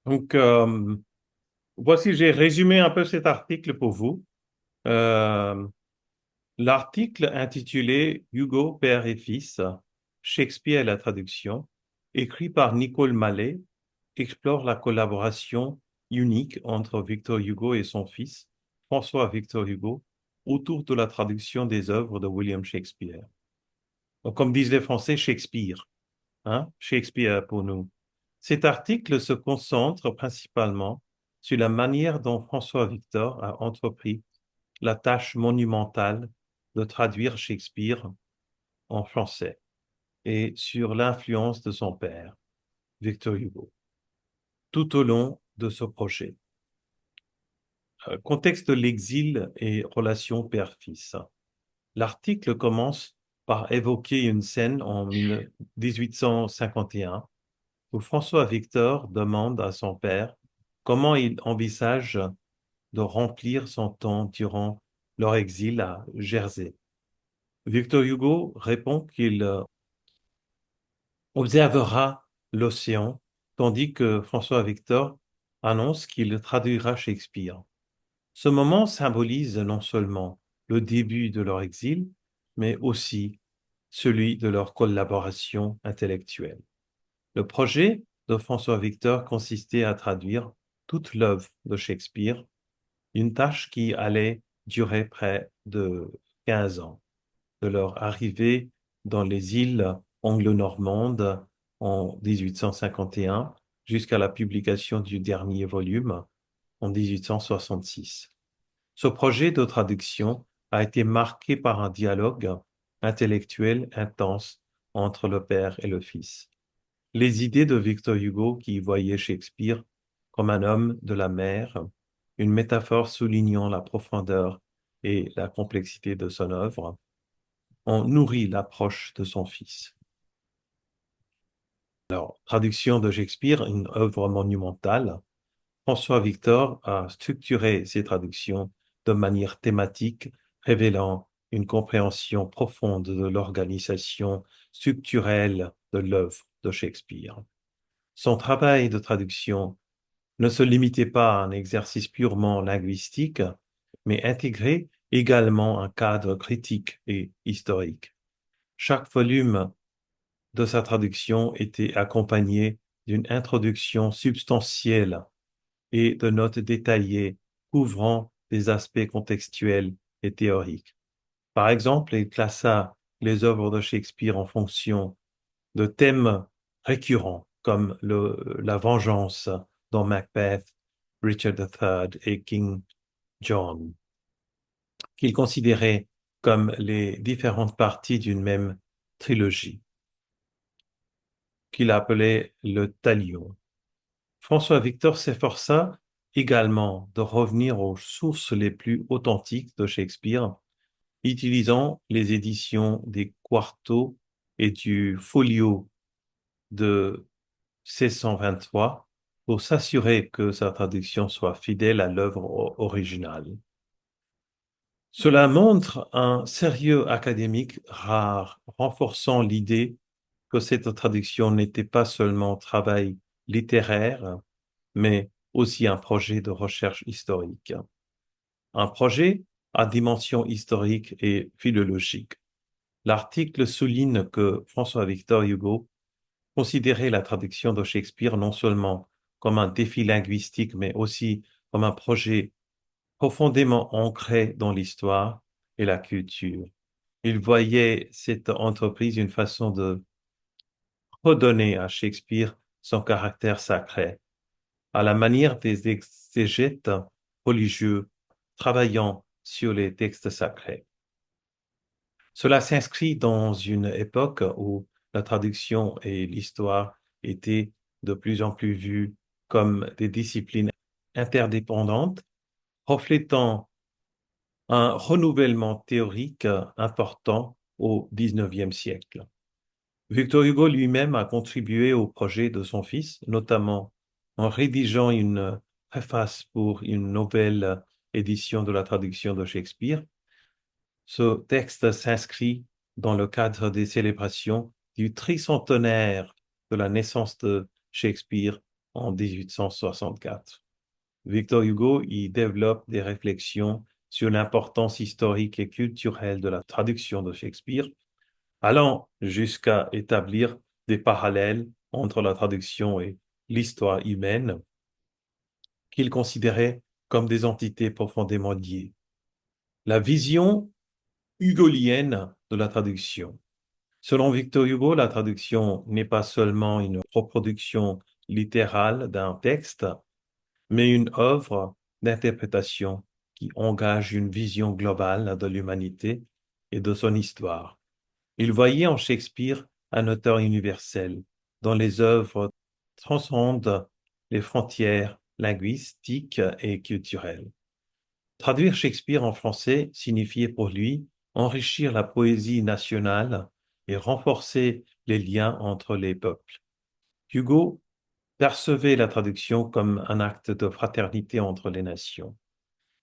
Donc, voici, j'ai résumé un peu cet article pour vous. Euh, L'article intitulé Hugo, père et fils, Shakespeare et la traduction, écrit par Nicole Mallet, explore la collaboration unique entre Victor Hugo et son fils, François Victor Hugo, autour de la traduction des œuvres de William Shakespeare. Donc, comme disent les Français, Shakespeare, hein, Shakespeare pour nous. Cet article se concentre principalement sur la manière dont François Victor a entrepris la tâche monumentale de traduire Shakespeare en français et sur l'influence de son père, Victor Hugo, tout au long de ce projet. Contexte de l'exil et relation père-fils. L'article commence par évoquer une scène en 1851 où François Victor demande à son père comment il envisage de remplir son temps durant leur exil à Jersey. Victor Hugo répond qu'il observera l'océan, tandis que François Victor annonce qu'il traduira Shakespeare. Ce moment symbolise non seulement le début de leur exil, mais aussi celui de leur collaboration intellectuelle. Le projet de François Victor consistait à traduire toute l'œuvre de Shakespeare, une tâche qui allait durer près de 15 ans, de leur arrivée dans les îles anglo-normandes en 1851 jusqu'à la publication du dernier volume en 1866. Ce projet de traduction a été marqué par un dialogue intellectuel intense entre le père et le fils. Les idées de Victor Hugo, qui voyait Shakespeare comme un homme de la mer, une métaphore soulignant la profondeur et la complexité de son œuvre, ont nourri l'approche de son fils. Alors, traduction de Shakespeare, une œuvre monumentale. François Victor a structuré ses traductions de manière thématique, révélant une compréhension profonde de l'organisation structurelle de l'œuvre de Shakespeare. Son travail de traduction ne se limitait pas à un exercice purement linguistique, mais intégrait également un cadre critique et historique. Chaque volume de sa traduction était accompagné d'une introduction substantielle et de notes détaillées couvrant des aspects contextuels et théoriques. Par exemple, il classa les œuvres de Shakespeare en fonction de thèmes récurrents comme la vengeance dans Macbeth, Richard III et King John, qu'il considérait comme les différentes parties d'une même trilogie, qu'il appelait le talion. François Victor s'efforça également de revenir aux sources les plus authentiques de Shakespeare, utilisant les éditions des quartos et du folio de 1623 pour s'assurer que sa traduction soit fidèle à l'œuvre originale. Cela montre un sérieux académique rare, renforçant l'idée que cette traduction n'était pas seulement un travail littéraire, mais aussi un projet de recherche historique. Un projet à dimension historique et philologique. L'article souligne que François-Victor Hugo considérait la traduction de Shakespeare non seulement comme un défi linguistique, mais aussi comme un projet profondément ancré dans l'histoire et la culture. Il voyait cette entreprise une façon de redonner à Shakespeare son caractère sacré, à la manière des exégètes religieux travaillant sur les textes sacrés. Cela s'inscrit dans une époque où la traduction et l'histoire étaient de plus en plus vues comme des disciplines interdépendantes, reflétant un renouvellement théorique important au XIXe siècle. Victor Hugo lui-même a contribué au projet de son fils, notamment en rédigeant une préface pour une nouvelle édition de la traduction de Shakespeare. Ce texte s'inscrit dans le cadre des célébrations du tricentenaire de la naissance de Shakespeare en 1864. Victor Hugo y développe des réflexions sur l'importance historique et culturelle de la traduction de Shakespeare, allant jusqu'à établir des parallèles entre la traduction et l'histoire humaine qu'il considérait comme des entités profondément liées. La vision hugolienne de la traduction. Selon Victor Hugo, la traduction n'est pas seulement une reproduction littérale d'un texte, mais une œuvre d'interprétation qui engage une vision globale de l'humanité et de son histoire. Il voyait en Shakespeare un auteur universel, dont les œuvres transcendent les frontières linguistiques et culturelles. Traduire Shakespeare en français signifiait pour lui enrichir la poésie nationale et renforcer les liens entre les peuples. Hugo percevait la traduction comme un acte de fraternité entre les nations.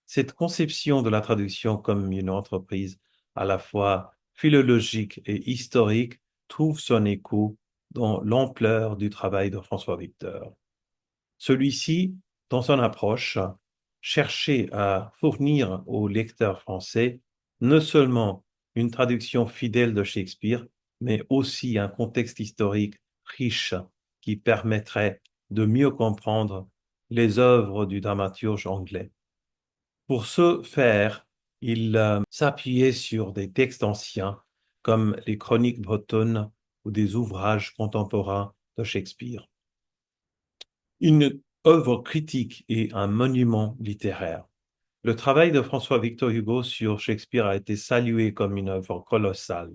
Cette conception de la traduction comme une entreprise à la fois philologique et historique trouve son écho dans l'ampleur du travail de François Victor. Celui-ci, dans son approche, cherchait à fournir aux lecteurs français non seulement une traduction fidèle de Shakespeare, mais aussi un contexte historique riche qui permettrait de mieux comprendre les œuvres du dramaturge anglais. Pour ce faire, il s'appuyait sur des textes anciens comme les chroniques bretonnes ou des ouvrages contemporains de Shakespeare. Une œuvre critique et un monument littéraire. Le travail de François-Victor Hugo sur Shakespeare a été salué comme une œuvre colossale,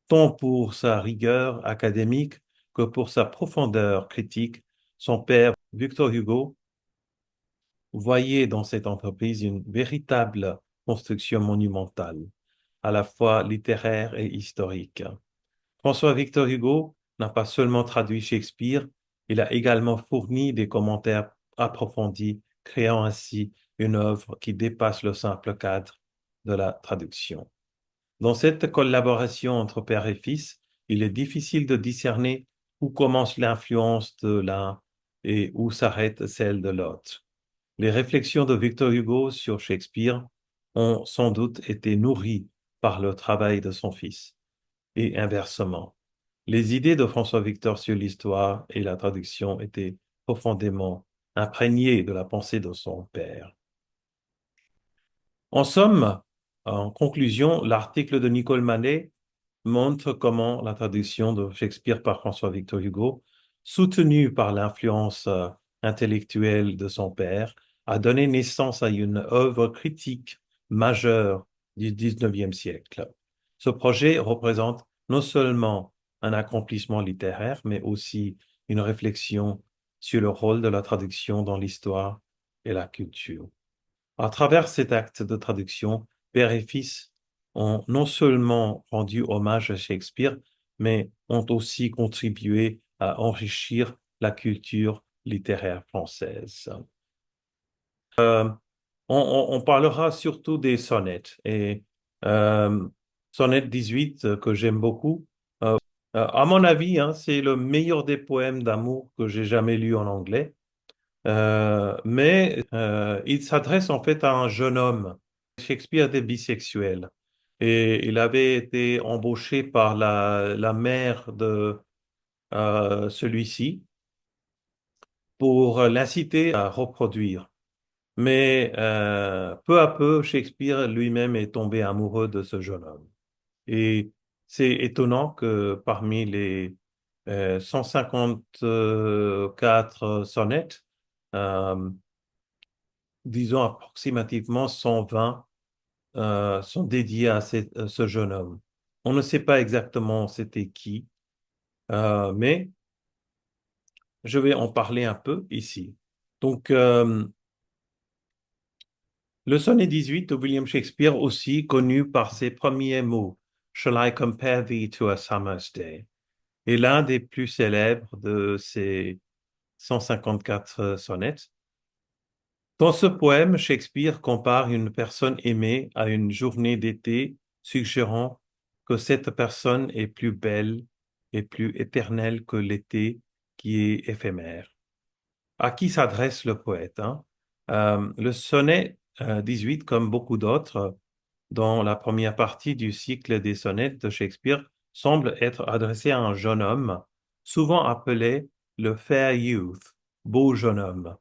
tant pour sa rigueur académique que pour sa profondeur critique. Son père, Victor Hugo, voyait dans cette entreprise une véritable construction monumentale, à la fois littéraire et historique. François-Victor Hugo n'a pas seulement traduit Shakespeare, il a également fourni des commentaires approfondis, créant ainsi une œuvre qui dépasse le simple cadre de la traduction. Dans cette collaboration entre père et fils, il est difficile de discerner où commence l'influence de l'un et où s'arrête celle de l'autre. Les réflexions de Victor Hugo sur Shakespeare ont sans doute été nourries par le travail de son fils, et inversement. Les idées de François-Victor sur l'histoire et la traduction étaient profondément imprégnées de la pensée de son père. En somme, en conclusion, l'article de Nicole Manet montre comment la traduction de Shakespeare par François-Victor Hugo, soutenue par l'influence intellectuelle de son père, a donné naissance à une œuvre critique majeure du XIXe siècle. Ce projet représente non seulement un accomplissement littéraire, mais aussi une réflexion sur le rôle de la traduction dans l'histoire et la culture. À travers cet acte de traduction, père et fils ont non seulement rendu hommage à Shakespeare, mais ont aussi contribué à enrichir la culture littéraire française. On parlera surtout des sonnets et euh, sonnet 18 que j'aime beaucoup. À mon avis, hein, c'est le meilleur des poèmes d'amour que j'ai jamais lu en anglais. Mais il s'adresse en fait à un jeune homme. Shakespeare était bisexuel et il avait été embauché par la mère de celui-ci pour l'inciter à reproduire. Mais peu à peu, Shakespeare lui-même est tombé amoureux de ce jeune homme. Et c'est étonnant que parmi les 154 sonnets, euh, disons approximativement 120 sont dédiés à ce jeune homme. On ne sait pas exactement c'était qui, mais je vais en parler un peu ici. Donc, le sonnet 18 de William Shakespeare, aussi connu par ses premiers mots, Shall I compare thee to a summer's day, est l'un des plus célèbres de ces 154 sonnets. Dans ce poème, Shakespeare compare une personne aimée à une journée d'été, suggérant que cette personne est plus belle et plus éternelle que l'été qui est éphémère. À qui s'adresse le poète, hein? Le sonnet 18, comme beaucoup d'autres, dans la première partie du cycle des sonnets de Shakespeare, semble être adressé à un jeune homme, souvent appelé le fair youth, beau jeune homme.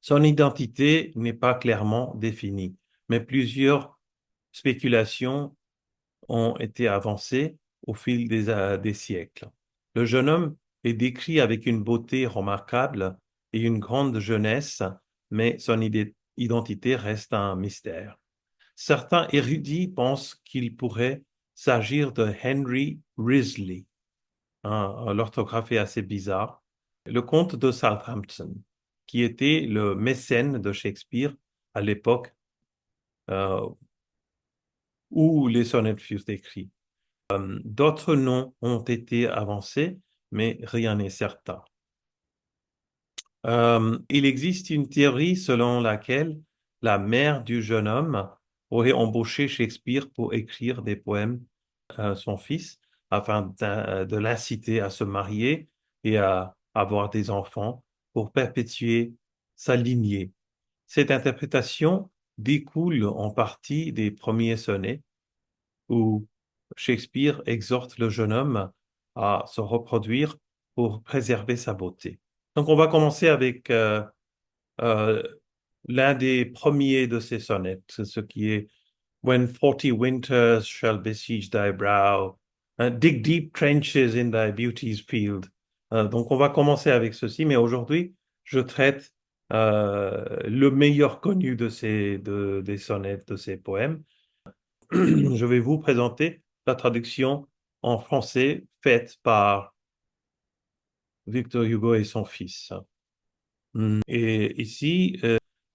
Son identité n'est pas clairement définie, mais plusieurs spéculations ont été avancées au fil des siècles. Le jeune homme est décrit avec une beauté remarquable et une grande jeunesse, mais son identité reste un mystère. Certains érudits pensent qu'il pourrait s'agir de Henry Risley. L'orthographe est assez bizarre. Le comte de Southampton, qui était le mécène de Shakespeare à l'époque euh, où les sonnets furent écrits. D'autres noms ont été avancés, mais rien n'est certain. Il existe une théorie selon laquelle la mère du jeune homme aurait embauché Shakespeare pour écrire des poèmes à son fils afin de l'inciter à se marier et à avoir des enfants pour perpétuer sa lignée. Cette interprétation découle en partie des premiers sonnets où Shakespeare exhorte le jeune homme à se reproduire pour préserver sa beauté. Donc on va commencer avec euh, l'un des premiers de ces sonnets, ce qui est When 40 winters shall besiege thy brow, dig deep trenches in thy beauty's field. Donc on va commencer avec ceci, mais aujourd'hui je traite le meilleur connu des sonnets, de ces poèmes. Je vais vous présenter la traduction en français faite par Victor Hugo et son fils. Et ici,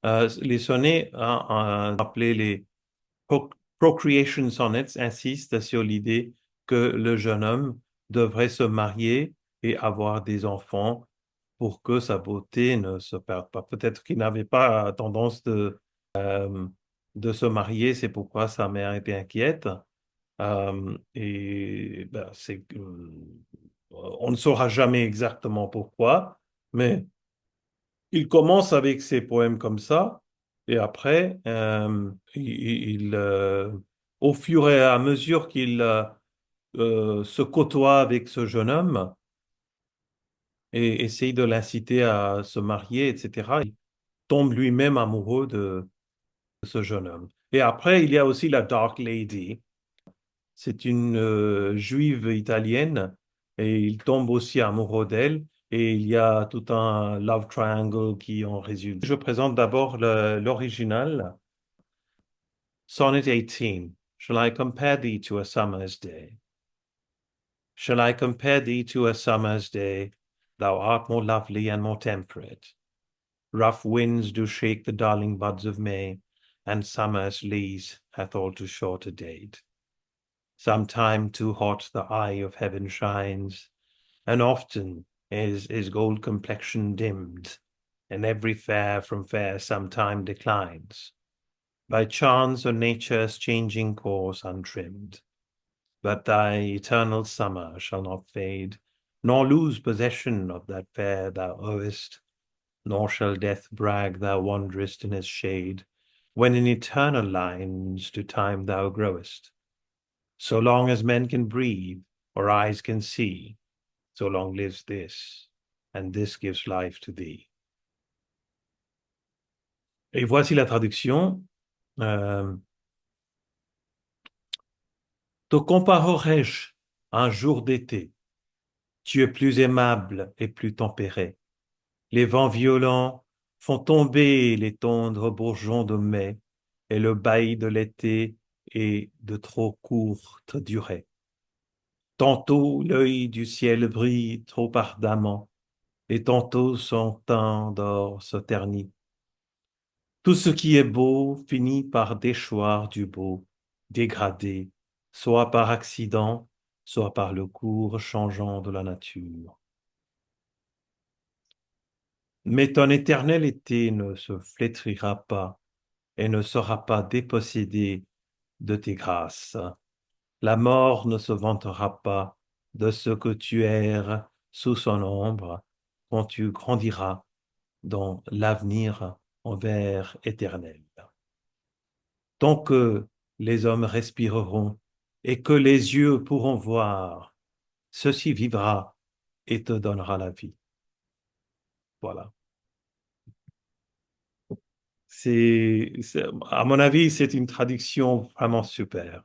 les sonnets, appelés les Procreation Sonnets, insistent sur l'idée que le jeune homme devrait se marier et avoir des enfants pour que sa beauté ne se perde pas. Peut-être qu'il n'avait pas tendance de se marier, c'est pourquoi sa mère était inquiète. Et ben, on ne saura jamais exactement pourquoi, mais il commence avec ses poèmes comme ça, et après, au fur et à mesure qu'il se côtoie avec ce jeune homme et essaye de l'inciter à se marier, etc., il tombe lui-même amoureux de ce jeune homme. Et après, il y a aussi la Dark Lady. C'est une juive italienne et il tombe aussi amoureux d'elle et il y a tout un love triangle qui en résulte. Je présente d'abord l'original. Sonnet 18. Shall I compare thee to a summer's day? Shall I compare thee to a summer's day? Thou art more lovely and more temperate. Rough winds do shake the darling buds of May, and summer's lease hath all too short a date. Sometime too hot the eye of heaven shines, and often is his gold complexion dimmed, and every fair from fair sometime declines, by chance or nature's changing course untrimmed. But thy eternal summer shall not fade, nor lose possession of that fair thou owest, nor shall death brag thou wanderest in his shade, when in eternal lines to time thou growest. So long as men can breathe or eyes can see, so long lives this, and this gives life to thee. Et voici la traduction. Euh, Te comparerai-je un jour d'été? Tu es plus aimable et plus tempéré. Les vents violents font tomber les tendres bourgeons de mai, et le bail de l'été est de trop courte durée. Tantôt l'œil du ciel brille trop ardemment, et tantôt son teint d'or se ternit. Tout ce qui est beau finit par déchoir du beau, dégradé, soit par accident, soit par le cours changeant de la nature. Mais ton éternel été ne se flétrira pas et ne sera pas dépossédé de tes grâces. La mort ne se vantera pas de ce que tu erres sous son ombre, quand tu grandiras dans l'avenir envers éternel. Tant que les hommes respireront et que les yeux pourront voir, ceci vivra et te donnera la vie. Voilà. À mon avis, c'est une traduction vraiment super.